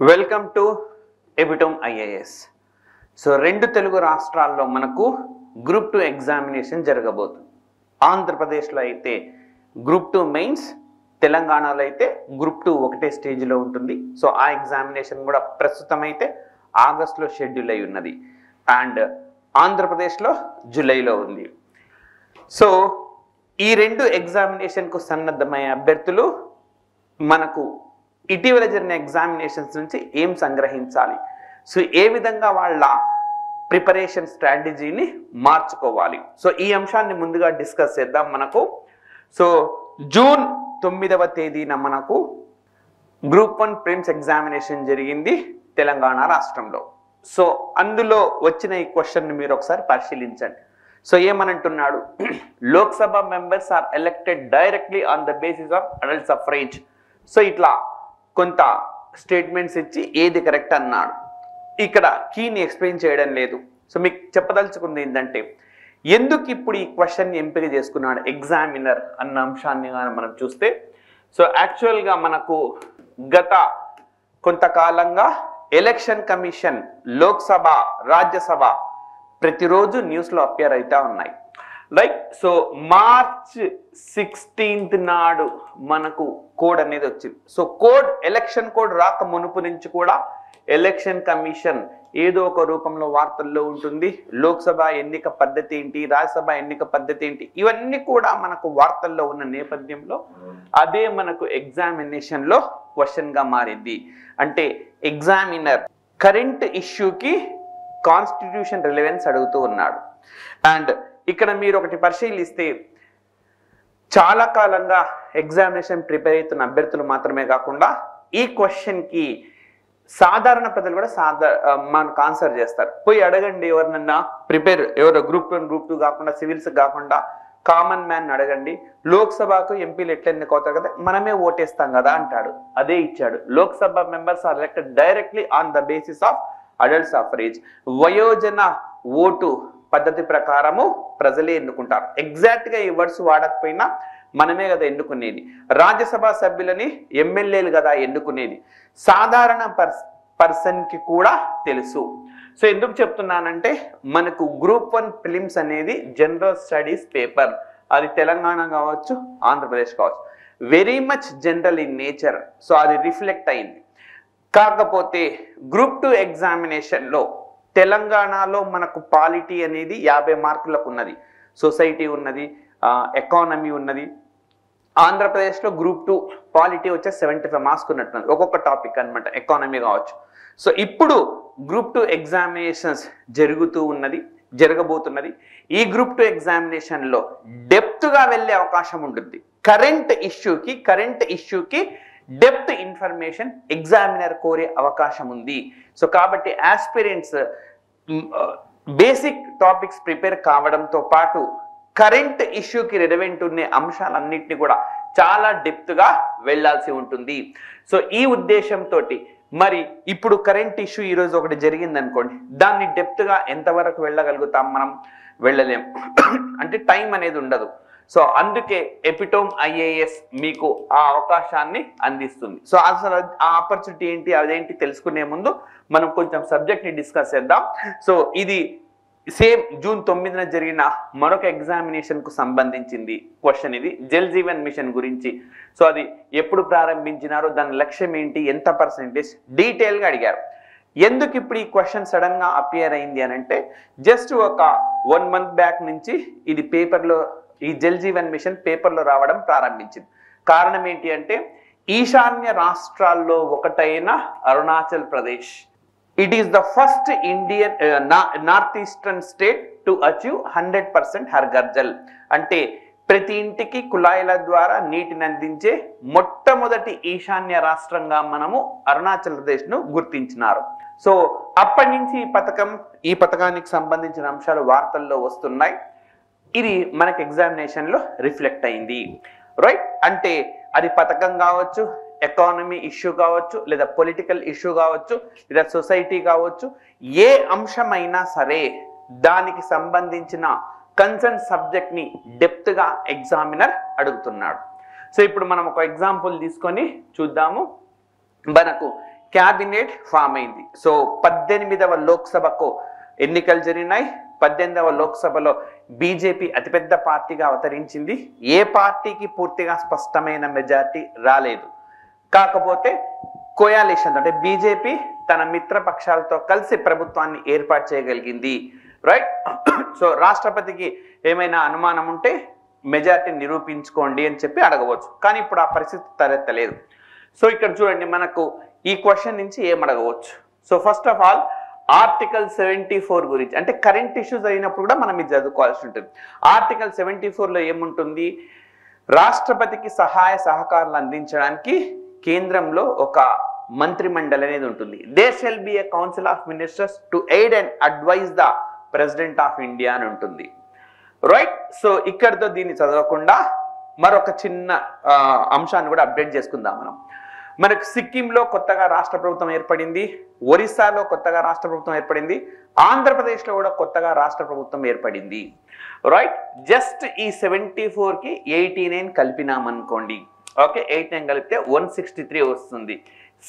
Welcome to ఎబిటోమ్ IAS. So రెండు తెలుగు రాష్ట్రాల్లో మనకు గ్రూప్ 2 ఎగ్జామినేషన్ జరగబోతుంది. ఆంధ్రప్రదేశ్లో అయితే గ్రూప్ 2 మెయిన్స్, తెలంగాణలో అయితే గ్రూప్ 2 ఒకటే స్టేజ్లో ఉంటుంది. సో ఆ ఎగ్జామినేషన్ కూడా ప్రస్తుతం అయితే ఆగస్టులో షెడ్యూల్ అయి ఉన్నది అండ్ ఆంధ్రప్రదేశ్లో జూలైలో ఉంది. సో ఈ రెండు ఎగ్జామినేషన్కు సన్నద్ధమయ్యే అభ్యర్థులు మనకు ఇటీవల జరిగిన ఎగ్జామినేషన్స్ నుంచి ఏం సంగ్రహించాలి, సో ఏ విధంగా వాళ్ళ ప్రిపరేషన్ స్ట్రాటజీని మార్చుకోవాలి, సో ఈ అంశాన్ని ముందుగా డిస్కస్ చేద్దాం. మనకు సో జూన్ 9వ తేదీన మనకు గ్రూప్ 1 ప్రిలిమ్స్ ఎగ్జామినేషన్ జరిగింది తెలంగాణ రాష్ట్రంలో. సో అందులో వచ్చిన ఈ క్వశ్చన్ని మీరు ఒకసారి పరిశీలించండి. సో ఏమనంటున్నాడు, Lok Sabha members are elected directly on the basis of adult suffrage. So ఇట్లా కొంత స్టేట్మెంట్స్ ఇచ్చి ఏది కరెక్ట్ అన్నాడు. ఇక్కడ కీని ఎక్స్ప్లెయిన్ చేయడం లేదు. సో మీకు చెప్పదలుచుకుంది ఏంటంటే, ఎందుకు ఇప్పుడు ఈ క్వశ్చన్ ఎంపిక చేసుకున్నాడు ఎగ్జామినర్ అన్న అంశాన్ని మనం చూస్తే, సో యాక్చువల్గా మనకు గత కొంతకాలంగా ఎలక్షన్ కమిషన్, లోక్సభ, రాజ్యసభ ప్రతిరోజు న్యూస్లో అపియర్ అవుతా ఉన్నాయి. లైక్ సో మార్చ్ 16th నాడు మనకు కోడ్ అనేది వచ్చింది. సో కోడ్, ఎలక్షన్ కోడ్ రాక మునుపు నుంచి కూడా ఎలక్షన్ కమిషన్ ఏదో ఒక రూపంలో వార్తల్లో ఉంటుంది. లోక్సభ ఎన్నిక పద్ధతి ఏంటి, రాజ్యసభ ఎన్నిక పద్ధతి ఏంటి, ఇవన్నీ కూడా మనకు వార్తల్లో ఉన్న నేపథ్యంలో అదే మనకు ఎగ్జామినేషన్లో క్వశ్చన్గా మారింది. అంటే ఎగ్జామినర్ కరెంట్ ఇష్యూకి కాన్స్టిట్యూషన్ రిలవెన్స్ అడుగుతూ ఉన్నాడు. అండ్ ఇక్కడ మీరు ఒకటి పరిశీలిస్తే, చాలా కాలంగా ఎగ్జామినేషన్ ప్రిపేర్ అవుతున్న అభ్యర్థులు మాత్రమే కాకుండా ఈ క్వశ్చన్కి సాధారణ ప్రజలు కూడా మనకు ఆన్సర్ చేస్తారు. పోయి అడగండి ఎవరినన్నా ఎవరు గ్రూప్ 1 గ్రూప్ 2 కాకుండా సివిల్స్ కాకుండా కామన్ మ్యాన్ అడగండి, లోక్సభకు ఎంపీలు ఎట్లా ఎన్నికవుతారు కదా, మనమే ఓటేస్తాం కదా అంటాడు. అదే ఇచ్చాడు, Lok Sabha members are elected directly on the basis of adult suffrage. వయోజన ఓటు పద్ధతి ప్రకారము ప్రజలే ఎన్నుకుంటారు. ఎగ్జాక్ట్గా ఈ వర్డ్స్ వాడకపోయినా మనమే కదా ఎన్నుకునేది. రాజ్యసభ సభ్యులని ఎమ్మెల్యేలు కదా ఎన్నుకునేది. సాధారణ పర్సన్కి కూడా తెలుసు. సో ఎందుకు చెప్తున్నానంటే, మనకు గ్రూప్ 1 ప్రిలిమ్స్ అనేది జనరల్ స్టడీస్ పేపర్. అది తెలంగాణ కావచ్చు, ఆంధ్రప్రదేశ్ కావచ్చు, very much general in nature. So అది రిఫ్లెక్ట్ అయింది. కాకపోతే గ్రూప్ 2 ఎగ్జామినేషన్లో తెలంగాణలో మనకు పాలిటీ అనేది 50 మార్కులకు ఉన్నది, సొసైటీ ఉన్నది, ఎకానమీ ఉన్నది. ఆంధ్రప్రదేశ్లో గ్రూప్ 2 పాలిటీ వచ్చే 75 మార్క్స్ ఉన్నట్టున్నది ఒక్కొక్క టాపిక్ అనమాట, ఎకానమీ కావచ్చు. సో ఇప్పుడు గ్రూప్ 2 ఎగ్జామినేషన్స్ జరగబోతున్నది. ఈ గ్రూప్ 2 ఎగ్జామినేషన్లో డెప్త్గా వెళ్ళే అవకాశం ఉంటుంది. కరెంట్ ఇష్యూకి డెప్త్ ఇన్ఫర్మేషన్ ఎగ్జామినర్ కోరే అవకాశం ఉంది. సో కాబట్టి ఆస్పిరెంట్స్ బేసిక్ టాపిక్స్ ప్రిపేర్ కావడంతో పాటు కరెంట్ ఇష్యూకి రిలవెంట్ ఉన్న అంశాలన్నింటినీ కూడా చాలా డెప్త్గా వెళ్ళాల్సి ఉంటుంది. సో ఈ ఉద్దేశంతో మరి ఇప్పుడు కరెంట్ ఇష్యూ ఈరోజు ఒకటి జరిగింది అనుకోండి, దాన్ని డెప్త్గా ఎంతవరకు వెళ్ళగలుగుతాం, మనం వెళ్ళలేం. అంటే టైం అనేది ఉండదు. సో అందుకే ఎపిటోమ్ ఐఏఎస్ మీకు ఆ అవకాశాన్ని అందిస్తుంది. సో అసలు ఆ ఆపర్చునిటీ ఏంటి, అదేంటి తెలుసుకునే ముందు మనం కొంచెం సబ్జెక్ట్ని డిస్కస్ చేద్దాం. సో ఇది సేమ్ జూన్ 9న జరిగిన మరొక ఎగ్జామినేషన్కు సంబంధించింది క్వశ్చన్. ఇది జల్ జీవన్ మిషన్ గురించి. సో అది ఎప్పుడు ప్రారంభించినారో, దాని లక్ష్యం ఏంటి, ఎంత పర్సెంటేజ్, డీటెయిల్గా అడిగారు. ఎందుకు ఇప్పుడు ఈ క్వశ్చన్ సడన్గా అపియర్ అయింది అని అంటే, జస్ట్ ఒక 1 month బ్యాక్ నుంచి ఇది పేపర్లో, ఈ జల్ జీవన్ మిషన్ పేపర్లో రావడం ప్రారంభించింది. కారణం ఏంటి అంటే, ఈశాన్య రాష్ట్రాల్లో ఒకటైన Arunachal Pradesh, it is the first Indian north eastern state to achieve 100% Har Ghar Jal. అంటే ప్రతి ఇంటికి కుళాయిల ద్వారా నీటిని అందించే మొట్టమొదటి ఈశాన్య రాష్ట్రంగా మనము అరుణాచల్ ప్రదేశ్ను గుర్తించినారు. సో అప్పటి నుంచి ఈ పథకానికి సంబంధించిన అంశాలు వార్తల్లో వస్తున్నాయి. ఇది మనకి ఎగ్జామినేషన్లో రిఫ్లెక్ట్ అయింది, రైట్? అంటే అది పథకం కావచ్చు, ఎకానమీ ఇష్యూ కావచ్చు, లేదా పొలిటికల్ ఇష్యూ కావచ్చు, లేదా సొసైటీ కావచ్చు, ఏ అంశమైనా సరే దానికి సంబంధించిన కన్సర్న్ సబ్జెక్ట్ని డెప్త్గా ఎగ్జామినర్ అడుగుతున్నాడు. సో ఇప్పుడు మనం ఒక ఎగ్జాంపుల్ తీసుకొని చూద్దాము. మనకు క్యాబినెట్ ఫామ్ అయింది. సో 18వ లోక్సభకు ఎన్నికలు జరిగినాయి. 18వ లోక్సభలో బీజేపీ అతిపెద్ద పార్టీగా అవతరించింది. ఏ పార్టీకి పూర్తిగా స్పష్టమైన మెజారిటీ రాలేదు. కాకపోతే కోయాలిషన్ అంటే బీజేపీ తన మిత్ర పక్షాలతో కలిసి ప్రభుత్వాన్ని ఏర్పాటు చేయగలిగింది. రైట్. సో రాష్ట్రపతికి ఏమైనా అనుమానం ఉంటే మెజారిటీ నిరూపించుకోండి అని చెప్పి అడగవచ్చు. కానీ ఇప్పుడు ఆ పరిస్థితి తలెత్తలేదు. సో ఇక్కడ చూడండి, మనకు ఈ క్వశ్చన్ నుంచి ఏం అడగవచ్చు. So first of all article 74 గురించి, అంటే కరెంట్ ఇష్యూస్ అయినప్పుడు కూడా మనం ఇది చదువుకోవాల్సి ఉంటుంది. ఆర్టికల్ 74లో ఏముంటుంది, రాష్ట్రపతికి సహాయ సహకారాలు అందించడానికి కేంద్రంలో ఒక మంత్రి మండలి అనేది ఉంటుంది. There shall be a council of ministers to aid and advise the president of India అని ఉంటుంది. రైట్. సో ఇక్కడితో దీన్ని చదవకుండా మరొక చిన్న అంశాన్ని కూడా అప్డేట్ చేసుకుందాం మనం. మనకు సిక్కింలో కొత్తగా రాష్ట్ర ప్రభుత్వం ఏర్పడింది, ఒరిస్సాలో కొత్తగా రాష్ట్ర ప్రభుత్వం ఏర్పడింది, ఆంధ్రప్రదేశ్లో కూడా కొత్తగా రాష్ట్ర ప్రభుత్వం ఏర్పడింది. రైట్. జస్ట్ ఈ 74కి 89 కలిపినామనుకోండి. ఓకే, 89 కలిపితే 163 వస్తుంది.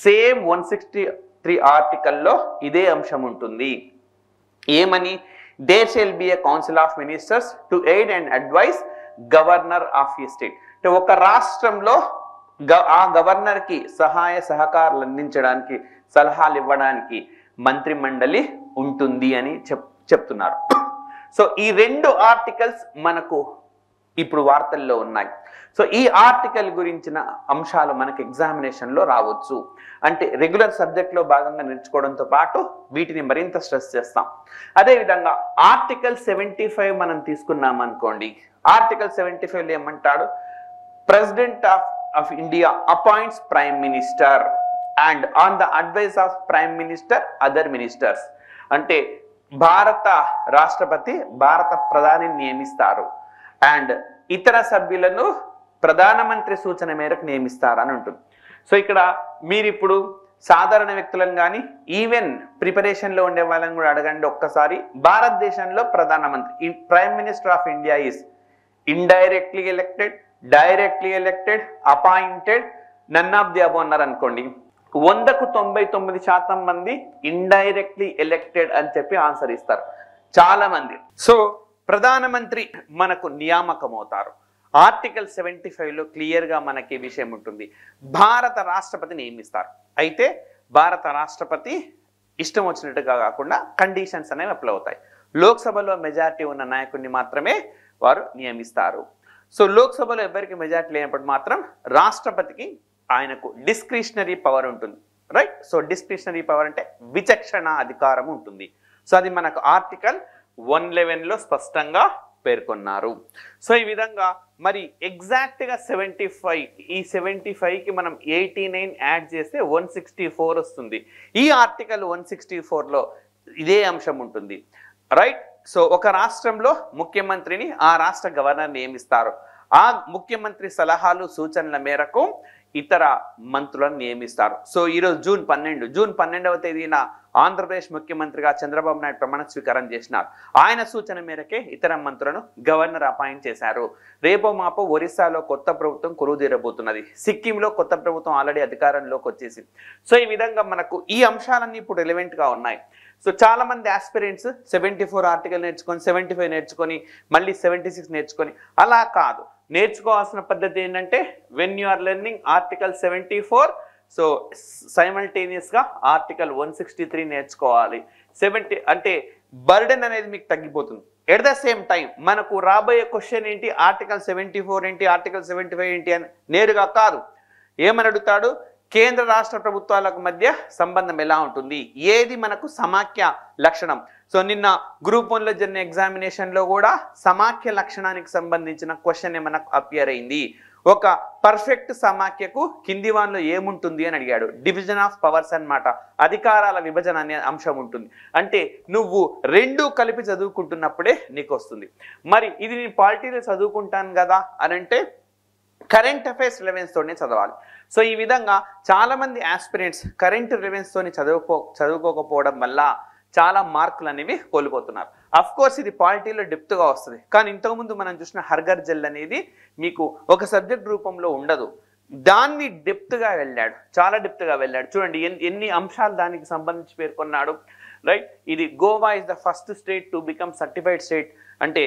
సేమ్ 163 ఆర్టికల్లో ఇదే అంశం ఉంటుంది. ఏమని, there shall be a council of ministers to aid and advise governor of a state. అంటే ఒక రాష్ట్రంలో ఆ గవర్నర్ కి సహాయ సహకారాలు అందించడానికి, సలహాలు ఇవ్వడానికి మంత్రి మండలి ఉంటుంది అని చెప్తున్నారు. సో ఈ రెండు ఆర్టికల్స్ మనకు ఇప్పుడు వార్తల్లో ఉన్నాయి. సో ఈ ఆర్టికల్ గురించిన అంశాలు మనకు ఎగ్జామినేషన్లో రావచ్చు. అంటే రెగ్యులర్ సబ్జెక్ట్లో భాగంగా నేర్చుకోవడంతో పాటు వీటిని మరింత స్ట్రెస్ చేస్తాం. అదేవిధంగా ఆర్టికల్ 75 మనం తీసుకున్నాం అనుకోండి. ఆర్టికల్ 75లో ఏమంటాడు, president of India appoints prime minister and on the advice of prime minister other ministers. అంటే భారత రాష్ట్రపతి భారత ప్రధానిని నియమిస్తారు అండ్ ఇతర సభ్యులను ప్రధానమంత్రి సూచన మేరకు నియమిస్తారని ఉంటుంది. సో ఇక్కడ మీరు ఇప్పుడు సాధారణ వ్యక్తులను కానీ ఈవెన్ ప్రిపరేషన్లో ఉండే వాళ్ళని కూడా అడగండి ఒక్కసారి. భారతదేశంలో ప్రధానమంత్రి, prime minister of India is indirectly elected, directly elected, appointed, none of the above అన్నారు అనుకోండి. 100కు 99% మంది ఇండైరెక్ట్లీ ఎలక్టెడ్ అని చెప్పి ఆన్సర్ ఇస్తారు చాలా మంది. సో ప్రధానమంత్రి మనకు నియామకం అవుతారు. ఆర్టికల్ 75లో క్లియర్గా మనకి విషయం ఉంటుంది, భారత రాష్ట్రపతిని నియమిస్తారు. అయితే భారత రాష్ట్రపతి ఇష్టం వచ్చినట్టుగా కాకుండా కండిషన్స్ అనేవి అప్లై అవుతాయి. లోక్సభలో మెజారిటీ ఉన్న నాయకుడిని మాత్రమే వారు నియమిస్తారు. సో లోక్సభలో ఎవరికి మెజారిటీ లేనప్పుడు మాత్రం రాష్ట్రపతికి ఆయనకు డిస్క్రిషనరీ పవర్ ఉంటుంది. రైట్. సో డిస్క్రిషనరీ పవర్ అంటే విచక్షణ అధికారం ఉంటుంది. సో అది మనకు ఆర్టికల్ 111లో స్పష్టంగా పేర్కొన్నారు. సో ఈ విధంగా మరి ఎగ్జాక్ట్గా 75, ఈ 75కి మనం 89 యాడ్ చేస్తే 164 వస్తుంది. ఈ ఆర్టికల్ 164లో ఇదే అంశం ఉంటుంది. రైట్. సో ఒక రాష్ట్రంలో ముఖ్యమంత్రిని ఆ రాష్ట్ర గవర్నర్ నియమిస్తారు. ఆ ముఖ్యమంత్రి సలహాలు సూచనల మేరకు ఇతర మంత్రులను నియమిస్తారు. సో ఈరోజు జూన్ 12వ తేదీన ఆంధ్రప్రదేశ్ ముఖ్యమంత్రిగా చంద్రబాబు నాయుడు ప్రమాణ స్వీకారం చేసినారు. ఆయన సూచన మేరకే ఇతర మంత్రులను గవర్నర్ అపాయింట్ చేశారు. రేపో మాపో ఒరిస్సాలో కొత్త ప్రభుత్వం కొలువుదీరబోతున్నది. సిక్కింలో కొత్త ప్రభుత్వం ఆల్రెడీ అధికారంలోకి వచ్చేసింది. సో ఈ విధంగా మనకు ఈ అంశాలన్నీ ఇప్పుడు రిలవెంట్గా ఉన్నాయి. సో చాలా మంది ఆస్పిరెంట్స్ 74 ఆర్టికల్ నేర్చుకొని 75 నేర్చుకొని మళ్ళీ 76 నేర్చుకొని అలా కాదు. నేర్చుకోవాల్సిన పద్ధతి ఏంటంటే when you are learning article 74, so సైమల్టేనియస్గా ఆర్టికల్ 163 నేర్చుకోవాలి. 70 అంటే బర్డెన్ అనేది మీకు తగ్గిపోతుంది. ఎట్ ద సేమ్ టైం మనకు రాబోయే క్వశ్చన్ ఏంటి, ఆర్టికల్ 74 ఏంటి, ఆర్టికల్ 75 ఏంటి అని నేరుగా కాదు. ఏమని అడుగుతాడు, కేంద్ర రాష్ట్ర ప్రభుత్వాలకు మధ్య సంబంధం ఎలా ఉంటుంది, ఏది మనకు సమాఖ్య లక్షణం. సో నిన్న గ్రూప్ 1లో జరిగిన ఎగ్జామినేషన్లో కూడా సమాఖ్య లక్షణానికి సంబంధించిన క్వశ్చన్ మనకు అపియర్ అయింది. ఒక పర్ఫెక్ట్ సమాఖ్యకు కింది వాన్లో ఏముంటుంది అని అడిగాడు. డివిజన్ ఆఫ్ పవర్స్ అన్నమాట, అధికారాల విభజన అనే అంశం ఉంటుంది. అంటే నువ్వు రెండు కలిపి చదువుకుంటున్నప్పుడే నీకు వస్తుంది. మరి ఇది నేను పాలిటీలో చదువుకుంటాను కదా అని అంటే కరెంట్ అఫైర్స్ రిలవెన్స్ తోనే చదవాలి. సో ఈ విధంగా చాలా మంది ఆస్పిరెంట్స్ కరెంట్ రిలవెన్స్ తోని చదువుకోకపోవడం వల్ల చాలా మార్కులు అనేవి కోల్పోతున్నారు. అఫ్ కోర్స్ ఇది పాలిటీలో డెప్త్గా వస్తుంది, కానీ ఇంతకుముందు మనం చూసిన హర్ఘర్ జల్ అనేది మీకు ఒక సబ్జెక్ట్ రూపంలో ఉండదు. దాన్ని డెప్త్గా వెళ్ళాడు, చాలా డెప్త్గా వెళ్ళాడు. చూడండి ఎన్ని అంశాలు దానికి సంబంధించి పేర్కొన్నాడు. రైట్, ఇది Goa is the first state to become certified state, అంటే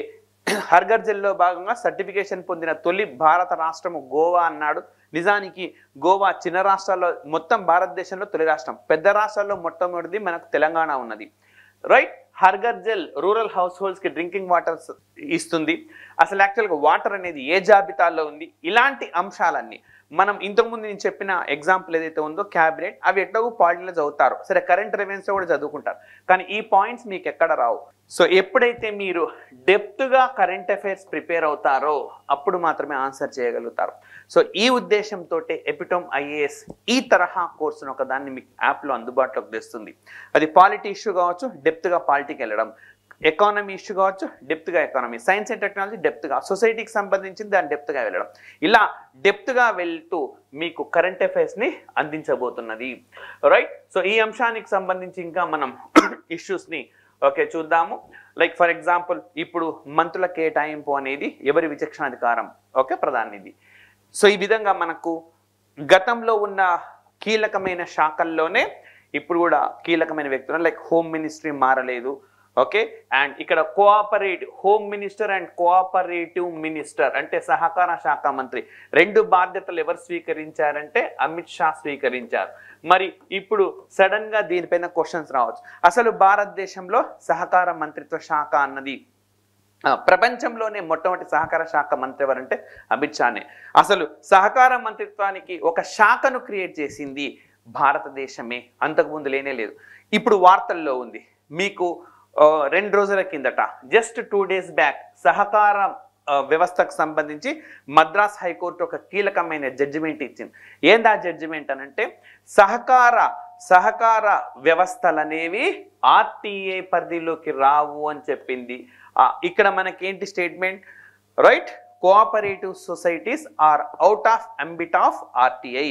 హర్ఘర్జల్లో భాగంగా సర్టిఫికేషన్ పొందిన తొలి భారత రాష్ట్రము గోవా అన్నాడు. నిజానికి గోవా చిన్న రాష్ట్రాల్లో, మొత్తం భారతదేశంలో తొలి రాష్ట్రం. పెద్ద రాష్ట్రాల్లో మొట్టమొదటిది మనకు తెలంగాణ ఉన్నది. రైట్, హర్ఘర్జల్ రూరల్ హౌస్ హోల్డ్స్కి డ్రింకింగ్ వాటర్ ఇస్తుంది. అసలు యాక్చువల్గా వాటర్ అనేది ఏ జాబితాలో ఉంది, ఇలాంటి అంశాలన్నీ మనం ఇంతకుముందు నేను చెప్పిన ఎగ్జాంపుల్ ఏదైతే ఉందో క్యాబినెట్, అవి ఎట్లాగో పాలిటీలో చదువుతారు, సరే కరెంట్ అఫైర్స్లో కూడా చదువుకుంటారు, కానీ ఈ పాయింట్స్ మీకు ఎక్కడ రావు. సో ఎప్పుడైతే మీరు డెప్త్గా కరెంట్ అఫైర్స్ ప్రిపేర్ అవుతారో అప్పుడు మాత్రమే ఆన్సర్ చేయగలుగుతారు. సో ఈ ఉద్దేశంతో ఎపిటోమ్ ఐఏఎస్ ఈ తరహా కోర్సును ఒకదాన్ని మీకు యాప్లో అందుబాటులోకి తెస్తుంది. అది పాలిటీ ఇష్యూ కావచ్చు, డెప్త్గా పాలిటీకి వెళ్ళడం, ఎకానమీ ఇష్యూ కావచ్చు, డెప్త్గా ఎకానమీ, సైన్స్ అండ్ టెక్నాలజీ డెప్త్గా, సొసైటీకి సంబంధించింది దాన్ని డెప్త్గా వెళ్ళడం, ఇలా డెప్త్గా వెళ్తూ మీకు కరెంట్ అఫైర్స్ని అందించబోతున్నది. రైట్, సో ఈ అంశానికి సంబంధించి ఇంకా మనం ఇష్యూస్ని ఓకే చూద్దాము. లైక్ ఫర్ ఎగ్జాంపుల్ ఇప్పుడు మంత్రుల కేటాయింపు అనేది ఎవరి విచక్షణ అధికారం, ఓకే ప్రధానిది. సో ఈ విధంగా మనకు గతంలో ఉన్న కీలకమైన శాఖల్లోనే ఇప్పుడు కూడా కీలకమైన వ్యక్తులు, లైక్ హోమ్ మినిస్ట్రీ మారలేదు, ఓకే. అండ్ ఇక్కడ cooperative home minister and cooperative minister అంటే సహకార శాఖ మంత్రి, రెండు బాధ్యతలు ఎవరు స్వీకరించారంటే అమిత్ షా స్వీకరించారు. మరి ఇప్పుడు సడన్ గా దీనిపైన క్వశ్చన్స్ రావచ్చు. అసలు భారతదేశంలో సహకార మంత్రిత్వ శాఖ అన్నది ప్రపంచంలోనే మొట్టమొదటి సహకార శాఖ మంత్రి ఎవరంటే అమిత్ షానే. అసలు సహకార మంత్రిత్వానికి ఒక శాఖను క్రియేట్ చేసింది భారతదేశమే, అంతకుముందు లేనే లేదు. ఇప్పుడు వార్తల్లో ఉంది. మీకు 2 రోజుల కిందట జస్ట్ 2 days బ్యాక్ సహకార వ్యవస్థకు సంబంధించి మద్రాస్ హైకోర్టు ఒక కీలకమైన జడ్జిమెంట్ ఇచ్చింది. ఏందా జడ్జిమెంట్ అనంటే సహకార వ్యవస్థలనేవి ఆర్టీఏ పరిధిలోకి రావు అని చెప్పింది. ఇక్కడ మనకేంటి statement, right, cooperative societies are out of ambit of RTI,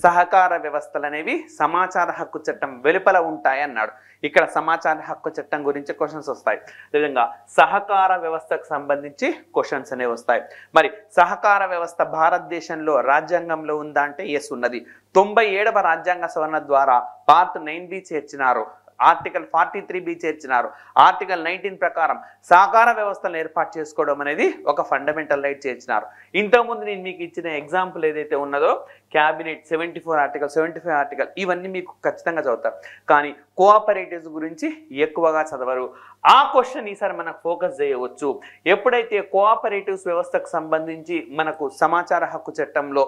సహకార వ్యవస్థలు అనేవి సమాచార హక్కు చట్టం వెలుపల ఉంటాయి అన్నాడు. ఇక్కడ సమాచార హక్కు చట్టం గురించి క్వశ్చన్స్ వస్తాయి, విధంగా సహకార వ్యవస్థకు సంబంధించి క్వశ్చన్స్ అనేవి వస్తాయి. మరి సహకార వ్యవస్థ భారతదేశంలో రాజ్యాంగంలో ఉందా అంటే ఎస్ ఉన్నది. 97వ రాజ్యాంగ సవరణ ద్వారా పార్ట్ 9B చేర్చినారు, ఆర్టికల్ 43B చేర్చినారు. ఆర్టికల్ 19 ప్రకారం సహకార వ్యవస్థను ఏర్పాటు చేసుకోవడం అనేది ఒక ఫండమెంటల్ రైట్ చేర్చినారు. ఇంతకుముందు నేను మీకు ఇచ్చిన ఎగ్జాంపుల్ ఏదైతే ఉన్నదో క్యాబినెట్ 74 ఆర్టికల్ 75 ఆర్టికల్ ఇవన్నీ మీకు ఖచ్చితంగా చదువుతారు, కానీ కోఆపరేటివ్స్ గురించి ఎక్కువగా చదవరు. ఆ క్వశ్చన్ ఈసారి మనకు ఫోకస్ చేయవచ్చు. ఎప్పుడైతే కోఆపరేటివ్స్ వ్యవస్థకు సంబంధించి మనకు సమాచార హక్కు చట్టంలో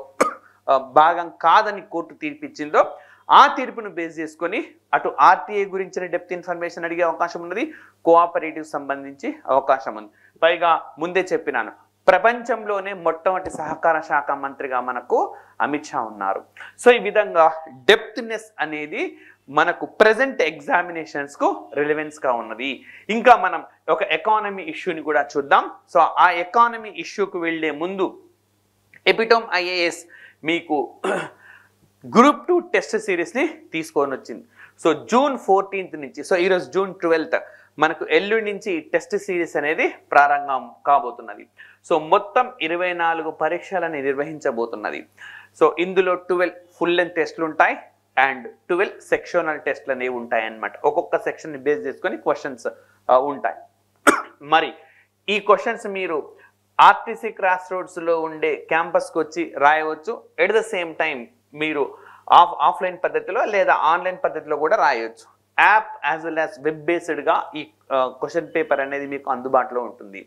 భాగం కాదని కోర్టు తీర్పిచ్చిందో ఆ తీర్పును బేస్ చేసుకొని అటు ఆర్టీఐ గురించిన డెప్త్ ఇన్ఫర్మేషన్ అడిగే అవకాశం ఉన్నది, కోఆపరేటివ్ సంబంధించి అవకాశం ఉంది. పైగా ముందే చెప్పినాను, ప్రపంచంలోనే మొట్టమొదటి సహకార శాఖ మంత్రిగా మనకు అమిత్ షా ఉన్నారు. సో ఈ విధంగా డెప్త్నెస్ అనేది మనకు ప్రెజెంట్ ఎగ్జామినేషన్స్కు రిలవెన్స్గా ఉన్నది. ఇంకా మనం ఒక ఎకానమీ ఇష్యూని కూడా చూద్దాం. సో ఆ ఎకానమీ ఇష్యూకు వెళ్ళే ముందు ఎపిటోమ్ ఐఏఎస్ మీకు గ్రూప్ 2 టెస్ట్ సిరీస్ని తీసుకొని వచ్చింది. సో June 14th నుంచి, సో ఈరోజు June 12th, మనకు ఎల్లుండి నుంచి టెస్ట్ సిరీస్ అనేది ప్రారంభం కాబోతున్నది. సో మొత్తం 24 పరీక్షలని నిర్వహించబోతున్నది. సో ఇందులో 12 ఫుల్ లెంత్ టెస్ట్లు ఉంటాయి అండ్ 12 సెక్షనల్ టెస్ట్లు అనేవి ఉంటాయి అన్నమాట. ఒక్కొక్క సెక్షన్ని బేస్ చేసుకొని క్వశ్చన్స్ ఉంటాయి. మరి ఈ క్వశ్చన్స్ మీరు ఆర్టీసీ క్రాస్ రోడ్స్లో ఉండే క్యాంపస్కి వచ్చి రాయవచ్చు. ఎట్ ద సేమ్ టైం మీరు ఆఫ్లైన్ పద్ధతిలో లేదా ఆన్లైన్ పద్ధతిలో కూడా రాయవచ్చు. App as well as web బేస్డ్గా ఈ క్వశ్చన్ పేపర్ అనేది మీకు అందుబాటులో ఉంటుంది.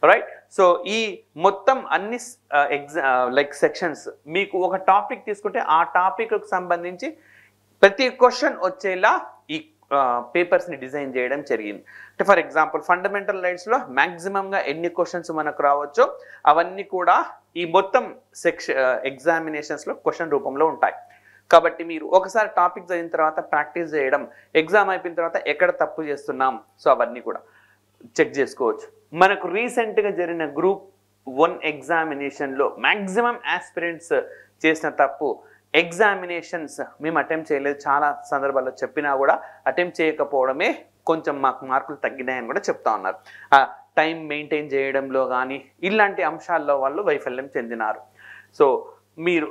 రైట్, సో ఈ మొత్తం అన్ని లైక్ సెక్షన్స్ మీకు ఒక టాపిక్ తీసుకుంటే ఆ టాపిక్కి సంబంధించి ప్రతి క్వశ్చన్ వచ్చేలా ఈ పేపర్స్ని డిజైన్ చేయడం జరిగింది. అంటే ఫర్ ఎగ్జాంపుల్ ఫండమెంటల్ రైట్స్లో మ్యాక్సిమంగా ఎన్ని క్వశ్చన్స్ మనకు రావచ్చో అవన్నీ కూడా ఈ మొత్తం ఎగ్జామినేషన్స్లో క్వశ్చన్ రూపంలో ఉంటాయి. కాబట్టి మీరు ఒకసారి టాపిక్ చదివిన తర్వాత ప్రాక్టీస్ చేయడం, ఎగ్జామ్ అయిపోయిన తర్వాత ఎక్కడ తప్పు చేస్తున్నాం సో అవన్నీ కూడా చెక్ చేసుకోవచ్చు. మనకు రీసెంట్గా జరిగిన Group 1 ఎగ్జామినేషన్లో మ్యాక్సిమం ఆస్పిరెంట్స్ చేసిన తప్పు ఎగ్జామినేషన్స్ మేము అటెంప్ట్ చేయలేదు, చాలా సందర్భాల్లో చెప్పినా కూడా అటెంప్ట్ చేయకపోవడమే కొంచెం మాకు మార్కులు తగ్గినాయని కూడా చెప్తా ఉన్నారు. టైం మెయింటైన్ చేయడంలో కానీ ఇలాంటి అంశాల్లో వాళ్ళు వైఫల్యం చెందినారు. సో మీరు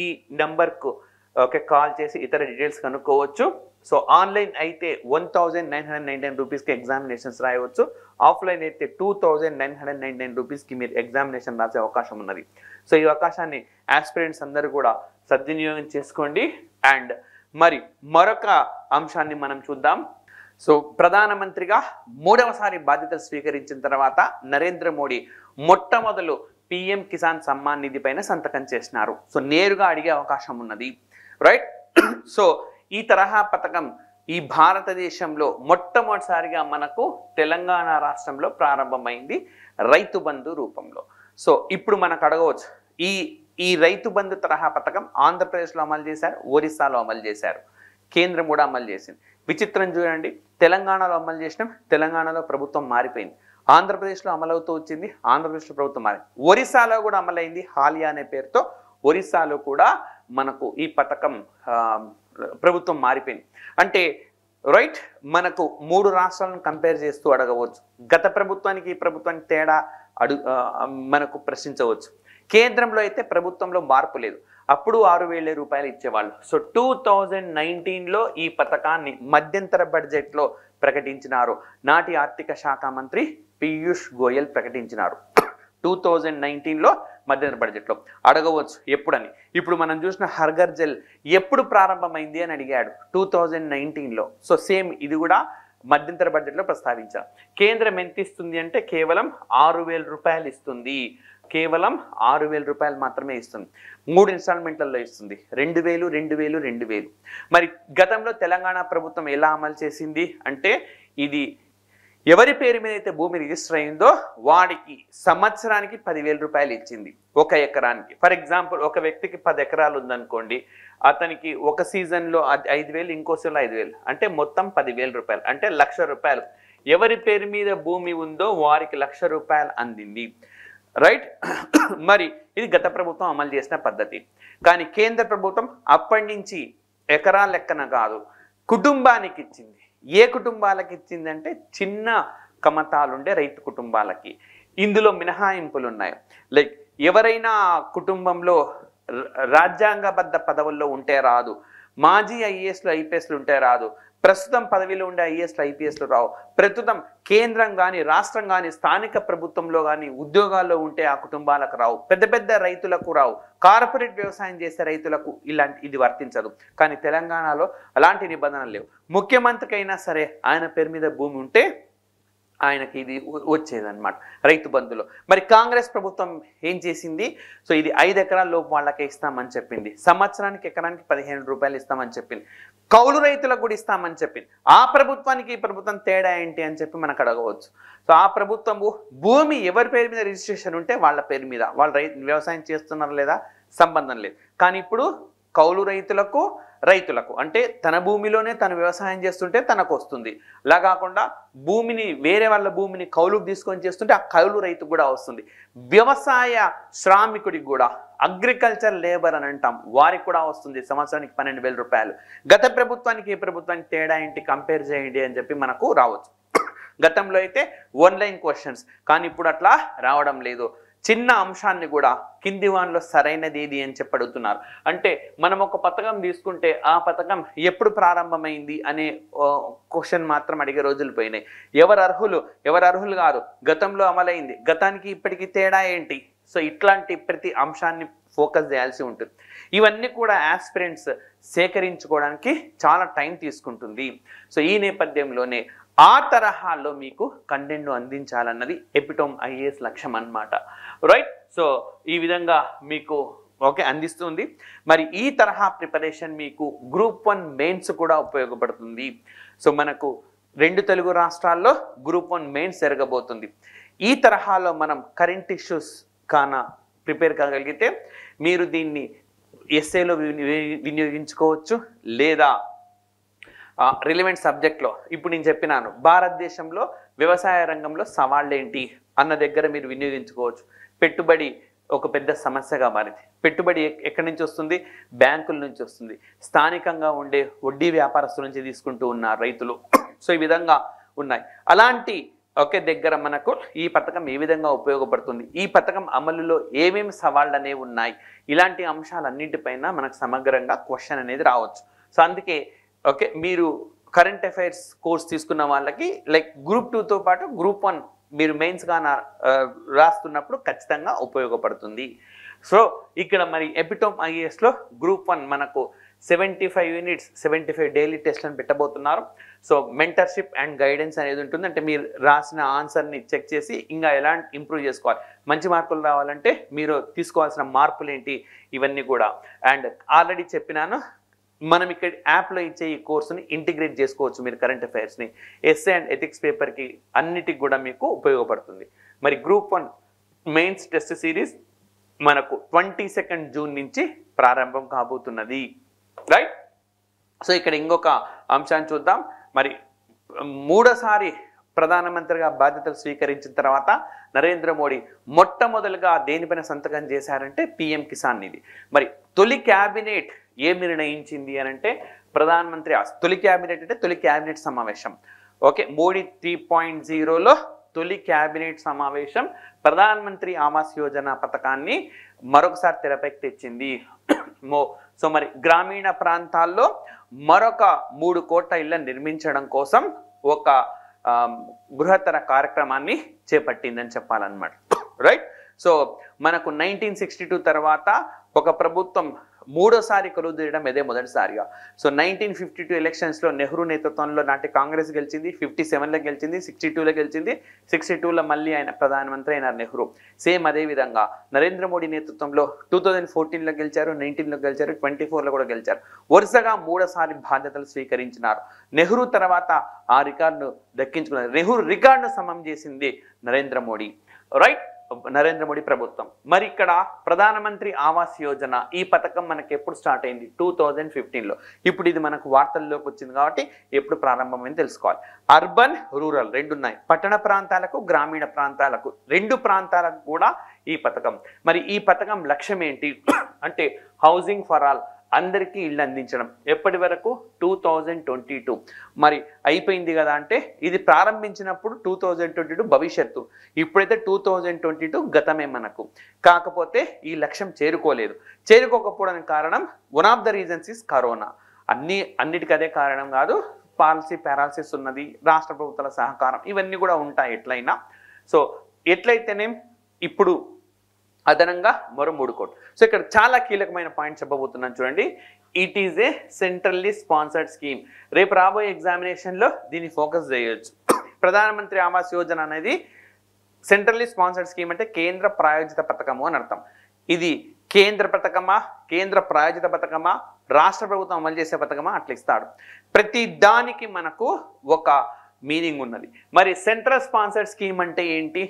ఈ నంబర్కు ఓకే కాల్ చేసి ఇతర డీటెయిల్స్ కనుక్కోవచ్చు. సో ఆన్లైన్ అయితే 1999 రూపీస్కి ఎగ్జామినేషన్స్ రాయవచ్చు. ఆఫ్లైన్ అయితే 2999 రూపీస్కి మీరు ఎగ్జామినేషన్ రాసే అవకాశం ఉన్నది. సో ఈ అవకాశాన్ని ఆస్పిరెంట్స్ అందరూ కూడా సద్వినియోగం చేసుకోండి. అండ్ మరి మరొక అంశాన్ని మనం చూద్దాం. సో ప్రధానమంత్రిగా 3వసారి బాధ్యతలు స్వీకరించిన తర్వాత నరేంద్ర మోడీ మొట్టమొదలు పిఎం కిసాన్ సమ్మాన్ నిధి పైన సంతకం చేసినారు. సో నేరుగా అడిగే అవకాశం ఉన్నది, రైట్. సో ఈ తరహా పథకం ఈ భారతదేశంలో మొట్టమొదటిసారిగా మనకు తెలంగాణ రాష్ట్రంలో ప్రారంభమైంది రైతు బంధు రూపంలో. సో ఇప్పుడు మనకు అడగవచ్చు, ఈ రైతు బంధు తరహా పథకం ఆంధ్రప్రదేశ్లో అమలు చేశారు, ఒరిస్సాలో అమలు చేశారు, కేంద్రం కూడా అమలు చేసింది. విచిత్రం చూడండి, తెలంగాణలో అమలు చేసినాం, తెలంగాణలో ప్రభుత్వం మారిపోయింది. ఆంధ్రప్రదేశ్లో అమలవుతూ వచ్చింది, ఆంధ్రప్రదేశ్లో ప్రభుత్వం మారింది. ఒరిస్సాలో కూడా అమలైంది హాలియా అనే పేరుతో. ఒరిస్సాలో కూడా మనకు ఈ పథకం ప్రభుత్వం మారిపోయింది. అంటే రైట్, మనకు 3 రాష్ట్రాలను కంపేర్ చేస్తూ అడగవచ్చు. గత ప్రభుత్వానికి ఈ ప్రభుత్వానికి తేడా మనకు ప్రశ్నించవచ్చు. కేంద్రంలో అయితే ప్రభుత్వంలో మార్పు లేదు, అప్పుడు 6,000 రూపాయలు ఇచ్చేవాళ్ళు. సో 2019లో ఈ పథకాన్ని మధ్యంతర బడ్జెట్లో ప్రకటించినారు. నాటి ఆర్థిక శాఖ మంత్రి పీయూష్ గోయల్ ప్రకటించినారు 2019లో మధ్యంతర బడ్జెట్లో. అడగవచ్చు ఎప్పుడని. ఇప్పుడు మనం చూసిన హర్ఘర్ జల్ ఎప్పుడు ప్రారంభమైంది అని అడిగాడు, 2019లో. సో సేమ్ ఇది కూడా మధ్యంతర బడ్జెట్లో ప్రస్తావించారు. కేంద్రం ఎంత ఇస్తుంది అంటే కేవలం 6,000 రూపాయలు ఇస్తుంది. కేవలం 6,000 రూపాయలు మాత్రమే ఇస్తుంది. 3 ఇన్స్టాల్మెంట్లలో ఇస్తుంది, 2,000, 2,000, 2,000. మరి గతంలో తెలంగాణ ప్రభుత్వం ఎలా అమలు చేసింది అంటే, ఇది ఎవరి పేరు మీద అయితే భూమి రిజిస్టర్ అయిందో వాడికి సంవత్సరానికి 10,000 రూపాయలు ఇచ్చింది 1 ఎకరానికి. ఫర్ ఎగ్జాంపుల్, ఒక వ్యక్తికి 10 ఎకరాలు ఉందనుకోండి, అతనికి ఒక సీజన్లో 5,000, ఇంకో సీజన్లో 5,000, అంటే మొత్తం 10,000 రూపాయలు, అంటే 1,00,000 రూపాయలు. ఎవరి పేరు మీద భూమి ఉందో వారికి 1,00,000 రూపాయలు అందింది, రైట్. మరి ఇది గత ప్రభుత్వం అమలు చేసిన పద్ధతి. కానీ కేంద్ర ప్రభుత్వం అప్పటి నుంచి ఎకరాల లెక్కన కాదు, కుటుంబానికి ఇచ్చింది. ఏ కుటుంబాలకు ఇచ్చిందంటే చిన్న కమతాలుండే రైతు కుటుంబాలకి. ఇందులో మినహాయింపులు ఉన్నాయి. లైక్ ఎవరైనా కుటుంబంలో రాజ్యాంగబద్ధ పదవుల్లో ఉంటే రాదు, మాజీ ఐఏఎస్లు ఐపీఎస్లు ఉంటే రాదు, ప్రస్తుతం పదవిలో ఉండే ఐఏఎస్లు ఐపీఎస్లు రావు, ప్రస్తుతం కేంద్రం కానీ రాష్ట్రం కానీ స్థానిక ప్రభుత్వంలో కానీ ఉద్యోగాల్లో ఉంటే ఆ కుటుంబాలకు రావు, పెద్ద పెద్ద రైతులకు రావు, కార్పొరేట్ వ్యవసాయం చేసే రైతులకు ఇది వర్తించదు. కానీ తెలంగాణలో అలాంటి నిబంధనలు లేవు. ముఖ్యమంత్రికి అయినా సరే ఆయన పేరు మీద భూమి ఉంటే ఆయనకి ఇది వచ్చేదన్నమాట రైతు బంధులో. మరి కాంగ్రెస్ ప్రభుత్వం ఏం చేసింది? సో ఇది 5 ఎకరాల లోపు వాళ్ళకే ఇస్తామని చెప్పింది, సంవత్సరానికి ఎకరానికి 15 రూపాయలు ఇస్తామని చెప్పింది, కౌలు రైతులకు కూడా ఇస్తామని చెప్పింది. ఆ ప్రభుత్వానికి ఈ ప్రభుత్వం తేడా ఏంటి అని చెప్పి మనకు అడగవచ్చు. సో ఆ ప్రభుత్వము భూమి ఎవరి పేరు మీద రిజిస్ట్రేషన్ ఉంటే వాళ్ళ పేరు మీద, వాళ్ళు వ్యవసాయం చేస్తున్నారు లేదా సంబంధం లేదు. కానీ ఇప్పుడు కౌలు రైతులకు అంటే తన భూమిలోనే తను వ్యవసాయం చేస్తుంటే తనకు వస్తుంది. అలా కాకుండా భూమిని వేరే వాళ్ళ భూమిని కౌలుకు తీసుకొని చేస్తుంటే ఆ కౌలు రైతుకు కూడా వస్తుంది. వ్యవసాయ శ్రామికుడికి కూడా, అగ్రికల్చర్ లేబర్ అని అంటాం, వారికి కూడా వస్తుంది సంవత్సరానికి 12,000 రూపాయలు. గత ప్రభుత్వానికి ఈ ప్రభుత్వానికి తేడా ఏంటి, కంపేర్ చేయండి అని చెప్పి మనకు రావచ్చు. గతంలో అయితే ఆన్లైన్ క్వశ్చన్స్, కానీ ఇప్పుడు అట్లా రావడం లేదు. చిన్న అంశాన్ని కూడా కింది వాన్లో సరైనది ఏది అని చెప్పి అడుగుతున్నారు. అంటే మనం ఒక పథకం తీసుకుంటే ఆ పథకం ఎప్పుడు ప్రారంభమైంది అనే క్వశ్చన్ మాత్రం అడిగే రోజులు పోయినాయి. ఎవరు అర్హులు కాదు, గతంలో అమలైంది, గతానికి ఇప్పటికీ తేడా ఏంటి. సో ఇట్లాంటి ప్రతి అంశాన్ని ఫోకస్ చేయాల్సి ఉంటుంది. ఇవన్నీ కూడా ఆస్పిరెంట్స్ సేకరించుకోవడానికి చాలా టైం తీసుకుంటుంది. సో ఈ నేపథ్యంలోనే ఆ తరహాలో మీకు కంటెంట్ను అందించాలన్నది ఎపిటోమ్ ఐఏఎస్ లక్ష్యం అన్నమాట, రైట్. సో ఈ విధంగా మీకు అందిస్తుంది. మరి ఈ తరహా ప్రిపరేషన్ మీకు గ్రూప్ 1 మెయిన్స్ కూడా ఉపయోగపడుతుంది. సో మనకు 2 తెలుగు రాష్ట్రాల్లో గ్రూప్ 1 మెయిన్స్ జరగబోతుంది. ఈ తరహాలో మనం కరెంట్ ఇష్యూస్ ప్రిపేర్ కాగలిగితే మీరు దీన్ని ఎస్ఏలో వినియోగించుకోవచ్చు, లేదా రిలవెంట్ సబ్జెక్ట్లో ఇప్పుడు నేను చెప్పినాను భారతదేశంలో వ్యవసాయ రంగంలో సవాళ్ళు ఏంటి అన్న దగ్గర మీరు వినియోగించుకోవచ్చు. పెట్టుబడి ఒక పెద్ద సమస్యగా మారింది. పెట్టుబడి ఎక్కడి నుంచి వస్తుంది? బ్యాంకుల నుంచి వస్తుంది, స్థానికంగా ఉండే వడ్డీ వ్యాపారస్తుల నుంచి తీసుకుంటూ ఉన్నారు రైతులు. సో ఈ విధంగా ఉన్నాయి. అలాంటి ఓకే దగ్గర మనకు ఈ పథకం ఏ విధంగా ఉపయోగపడుతుంది, ఈ పథకం అమలులో ఏమేమి సవాళ్ళు అనేవి ఉన్నాయి, ఇలాంటి అంశాలన్నింటిపైన మనకు సమగ్రంగా క్వశ్చన్ అనేది రావచ్చు. సో అందుకే ఓకే మీరు కరెంట్ అఫైర్స్ కోర్స్ తీసుకున్న వాళ్ళకి లైక్ గ్రూప్ 2తో పాటు గ్రూప్ 1 మీరు మెయిన్స్గా రాస్తున్నప్పుడు ఖచ్చితంగా ఉపయోగపడుతుంది. సో ఇక్కడ మరి ఎపిటోమ్ ఐఏఎస్లో గ్రూప్ 1 మనకు 75 యూనిట్స్ 75 డైలీ టెస్ట్లను పెట్టబోతున్నారు. సో మెంటర్షిప్ అండ్ గైడెన్స్ అనేది ఉంటుంది. అంటే మీరు రాసిన ఆన్సర్ని చెక్ చేసి ఇంకా ఎలా ఇంప్రూవ్ చేసుకోవాలి, మంచి మార్కులు రావాలంటే మీరు తీసుకోవాల్సిన మార్పులు ఏంటి, ఇవన్నీ కూడా. అండ్ ఆల్రెడీ చెప్పినాను, మనం ఇక్కడ యాప్లో ఇచ్చే ఈ కోర్సుని ఇంటిగ్రేట్ చేసుకోవచ్చు మీరు కరెంట్ అఫైర్స్ని. ఎస్ఏ అండ్ ఎథిక్స్ పేపర్కి అన్నిటికి కూడా మీకు ఉపయోగపడుతుంది. మరి గ్రూప్ 1 మెయిన్స్ టెస్ట్ సిరీస్ మనకు 22 జూన్ నుంచి ప్రారంభం కాబోతున్నది, రైట్. సో ఇక్కడ ఇంకొక అంశాన్ని చూద్దాం. మరి మూడోసారి ప్రధానమంత్రిగా బాధ్యతలు స్వీకరించిన తర్వాత నరేంద్ర మోడీ మొట్టమొదలుగా దేనిపైన సంతకం చేశారంటే పిఎం కిసాన్ నిధి. మరి తొలి క్యాబినెట్ ఏమి నిర్ణయించింది అని అంటే ప్రధానమంత్రి తొలి క్యాబినెట్ అంటే తొలి క్యాబినెట్ సమావేశం. ఓకే మోడీ 3.0లో తొలి క్యాబినెట్ సమావేశం ప్రధానమంత్రి ఆవాస్ యోజన పథకాన్ని మరొకసారి తెరపైకి తెచ్చింది. సో మరి గ్రామీణ ప్రాంతాల్లో మరొక 3 కోట్ల ఇళ్లను నిర్మించడం కోసం ఒక బృహత్తర కార్యక్రమాన్ని చేపట్టిందని చెప్పాలన్నమాట, రైట్. సో మనకు 1962 తర్వాత ఒక ప్రభుత్వం మూడోసారి కొలువు తీయడం ఇదే మొదటిసారిగా. సో 1952 ఎలక్షన్స్లో నెహ్రూ నేతృత్వంలో నాటి కాంగ్రెస్ గెలిచింది, 57లో గెలిచింది, 62లో గెలిచింది, 62లో మళ్ళీ ఆయన ప్రధానమంత్రి అయినారు నెహ్రూ. సేమ్ అదే విధంగా నరేంద్ర మోడీ నేతృత్వంలో 2014లో గెలిచారు, 19లో గెలిచారు, 24లో కూడా గెలిచారు. వరుసగా మూడోసారి బాధ్యతలు స్వీకరించినారు. నెహ్రూ తర్వాత ఆ రికార్డును దక్కించుకున్నారు. నెహ్రూ రికార్డును సమం చేసింది నరేంద్ర మోడీ, రైట్. నరేంద్ర మోడీ ప్రభుత్వం. మరి ఇక్కడ ప్రధానమంత్రి ఆవాస్ యోజన ఈ పథకం మనకి ఎప్పుడు స్టార్ట్ అయింది 2015లో. ఇప్పుడు ఇది మనకు వార్తల్లోకి వచ్చింది కాబట్టి ఎప్పుడు ప్రారంభమైంది తెలుసుకోవాలి. అర్బన్ రూరల్ రెండు ఉన్నాయి, పట్టణ ప్రాంతాలకు గ్రామీణ ప్రాంతాలకు, రెండు ప్రాంతాలకు కూడా ఈ పథకం. మరి ఈ పథకం లక్ష్యం ఏంటి అంటే హౌసింగ్ ఫర్ ఆల్, అందరికీ ఇళ్ళు అందించడం. ఎప్పటి వరకు 2022 మరి అయిపోయింది కదా అంటే ఇది ప్రారంభించినప్పుడు 2022 భవిష్యత్తు, ఇప్పుడైతే 2022 గతమే మనకు. కాకపోతే ఈ లక్ష్యం చేరుకోలేదు. చేరుకోకపోవడానికి కారణం one of the reasons is corona. అన్నిటికీ అదే కారణం కాదు, పాలసీ పారాలసిస్ ఉన్నది, రాష్ట్ర ప్రభుత్వాల సహకారం ఇవన్నీ కూడా ఉంటాయి ఎట్లయినా. సో ఎట్లయితేనేం ఇప్పుడు అదనంగా మరో 3 కోట్లు. సో ఇక్కడ చాలా కీలకమైన పాయింట్ చెప్పబోతున్నాను చూడండి. It is a centrally sponsored scheme. రేపు రాబోయే ఎగ్జామినేషన్లో దీన్ని ఫోకస్ చేయొచ్చు. ప్రధానమంత్రి ఆవాస్ యోజన అనేది సెంట్రల్లీ స్పాన్సర్డ్ స్కీమ్ అంటే కేంద్ర ప్రాయోజిత పథకము అని అర్థం. ఇది కేంద్ర పథకమా, కేంద్ర ప్రాయోజిత పథకమా, రాష్ట్ర ప్రభుత్వం అమలు చేసే పథకమా అట్లా ఇస్తాడు. ప్రతి దానికి మనకు ఒక మీనింగ్ ఉన్నది. మరి సెంట్రల్ స్పాన్సర్డ్ స్కీమ్ అంటే ఏంటి?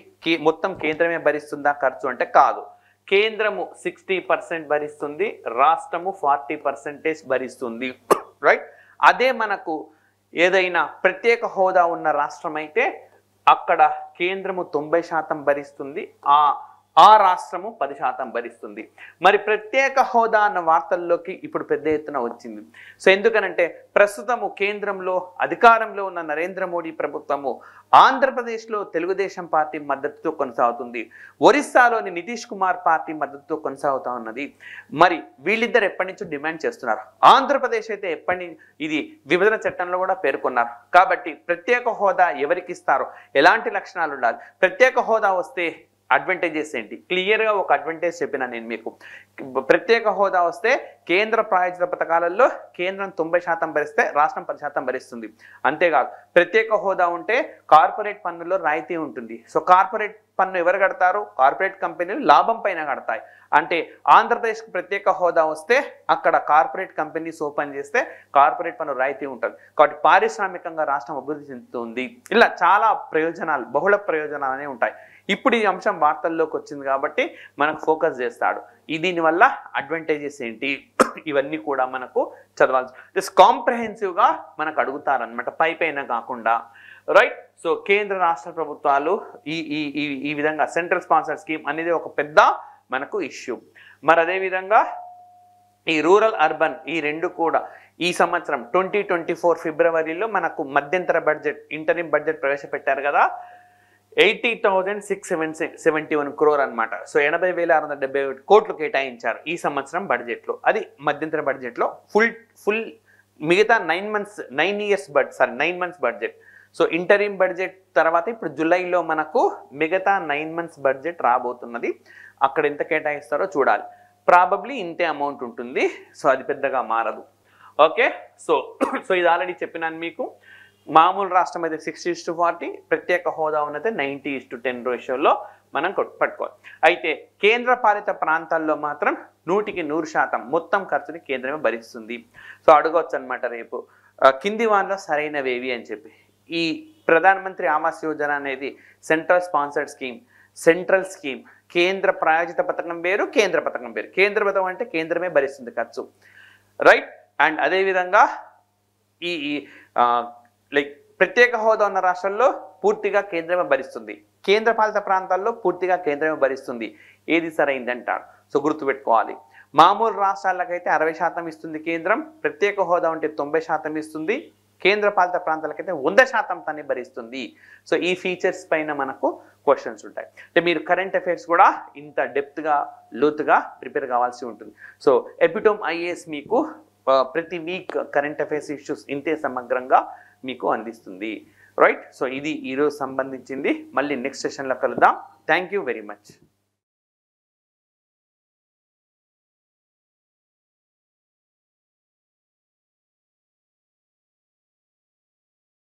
మొత్తం కేంద్రమే భరిస్తుందా ఖర్చు అంటే కాదు. కేంద్రము 60% భరిస్తుంది, రాష్ట్రము 40% భరిస్తుంది, రైట్. అదే మనకు ఏదైనా ప్రత్యేక హోదా ఉన్న రాష్ట్రం అయితే అక్కడ కేంద్రము 90% భరిస్తుంది, ఆ రాష్ట్రము 10% భరిస్తుంది. మరి ప్రత్యేక హోదా అన్న వార్తల్లోకి ఇప్పుడు పెద్ద ఎత్తున వచ్చింది. సో ఎందుకనంటే ప్రస్తుతము కేంద్రంలో అధికారంలో ఉన్న నరేంద్ర మోడీ ప్రభుత్వము ఆంధ్రప్రదేశ్లో తెలుగుదేశం పార్టీ మద్దతుతో కొనసాగుతుంది, ఒరిస్సాలోని నితీష్ కుమార్ పార్టీ మద్దతుతో కొనసాగుతూ ఉన్నది. మరి వీళ్ళిద్దరు ఎప్పటి నుంచో డిమాండ్ చేస్తున్నారు. ఆంధ్రప్రదేశ్ అయితే ఇది విభజన చట్టంలో కూడా పేర్కొన్నారు. కాబట్టి ప్రత్యేక హోదా ఎవరికి ఇస్తారో, ఎలాంటి లక్షణాలు ఉండాలి, ప్రత్యేక హోదా వస్తే అడ్వాంటేజెస్ ఏంటి, క్లియర్గా ఒక అడ్వాంటేజ్ చెప్పిన నేను మీకు. ప్రత్యేక హోదా వస్తే కేంద్ర ప్రాయోజిత పథకాలలో కేంద్రం 90% భరిస్తే రాష్ట్రం 10% భరిస్తుంది. అంతేకాదు ప్రత్యేక హోదా ఉంటే కార్పొరేట్ పన్నులో రాయితీ ఉంటుంది. సో కార్పొరేట్ పన్ను ఎవరు కడతారు? కార్పొరేట్ కంపెనీలు లాభం పైన కడతాయి. అంటే ఆంధ్రప్రదేశ్కి ప్రత్యేక హోదా వస్తే అక్కడ కార్పొరేట్ కంపెనీస్ ఓపెన్ చేస్తే కార్పొరేట్ పన్ను రాయితీ ఉంటుంది. కాబట్టి పారిశ్రామికంగా రాష్ట్రం అభివృద్ధి చెందుతుంది. ఇలా చాలా ప్రయోజనాలు, బహుళ ప్రయోజనాలనే ఉంటాయి. ఇప్పుడు ఈ అంశం వార్తల్లోకి వచ్చింది కాబట్టి మనకు ఫోకస్ చేస్తాడు. దీనివల్ల అడ్వాంటేజెస్ ఏంటి, ఇవన్నీ కూడా మనకు చదవాల్సి, జస్ట్ కాంప్రహెన్సివ్గా మనకు అడుగుతారనమాట, పైన కాకుండా, రైట్. సో కేంద్ర రాష్ట్ర ప్రభుత్వాలు ఈ విధంగా సెంట్రల్ స్పాన్సర్ స్కీమ్ అనేది ఒక పెద్ద మనకు ఇష్యూ. మరి అదేవిధంగా ఈ రూరల్ అర్బన్ ఈ రెండు కూడా ఈ సంవత్సరం 2024 ఫిబ్రవరిలో మనకు మధ్యంతర బడ్జెట్, ఇంటరిమ్ బడ్జెట్ ప్రవేశపెట్టారు కదా. 80,671 crore అనమాట. సో 80,671 కోట్లు కేటాయించారు ఈ సంవత్సరం బడ్జెట్లో. అది మధ్యంతర బడ్జెట్లో ఫుల్ మిగతా 9 months budget. So interim budget తర్వాత ఇప్పుడు జూలైలో మనకు మిగతా 9 మంత్స్ బడ్జెట్ రాబోతున్నది. అక్కడ ఎంత కేటాయిస్తారో చూడాలి. ప్రాబబ్లీ ఇంతే అమౌంట్ ఉంటుంది. సో అది పెద్దగా మారదు. ఓకే, సో ఇది ఆల్రెడీ చెప్పినాను మీకు. మామూలు రాష్ట్రం అయితే 60:40, ప్రత్యేక హోదా ఉన్నది 90:10 రేషియోలో మనం పట్టుకోవాలి. అయితే కేంద్ర పాలిత ప్రాంతాల్లో మాత్రం 100% మొత్తం ఖర్చుని కేంద్రమే భరిస్తుంది. సో అడగవచ్చు అనమాట రేపు, కింది వాటిలో సరైనవేవి అని చెప్పి. ఈ ప్రధానమంత్రి ఆవాస్ యోజన అనేది central sponsored scheme, central scheme. కేంద్ర ప్రాయోజిత పథకం వేరు, కేంద్ర పథకం వేరు. కేంద్ర పథకం అంటే కేంద్రమే భరిస్తుంది ఖర్చు, రైట్. అండ్ అదేవిధంగా ఈ లైక్ ప్రత్యేక హోదా ఉన్న రాష్ట్రాల్లో పూర్తిగా కేంద్రమే భరిస్తుంది, కేంద్ర పాలిత ప్రాంతాల్లో పూర్తిగా కేంద్రమే భరిస్తుంది. ఏది సరైంది అంటారు. సో గుర్తుపెట్టుకోవాలి. మామూలు రాష్ట్రాలకైతే 60% ఇస్తుంది కేంద్రం, ప్రత్యేక హోదా ఉంటే 90% ఇస్తుంది, కేంద్ర పాలిత ప్రాంతాలకైతే 100% తనే భరిస్తుంది. సో ఈ ఫీచర్స్ పైన మనకు క్వశ్చన్స్ ఉంటాయి. అంటే మీరు కరెంట్ అఫైర్స్ కూడా ఇంత డెప్త్గా లోతుగా ప్రిపేర్ కావాల్సి ఉంటుంది. సో ఎపిటోమ్ ఐఏఎస్ మీకు ప్రతి వీక్ కరెంట్ అఫైర్స్ ఇష్యూస్ ఇంతే సమగ్రంగా మీకు అందిస్తుంది, రైట్. సో ఇది ఈరోజు సంబంధించింది. మళ్ళీ నెక్స్ట్ సెషన్లో కలుద్దాం. Thank you very much.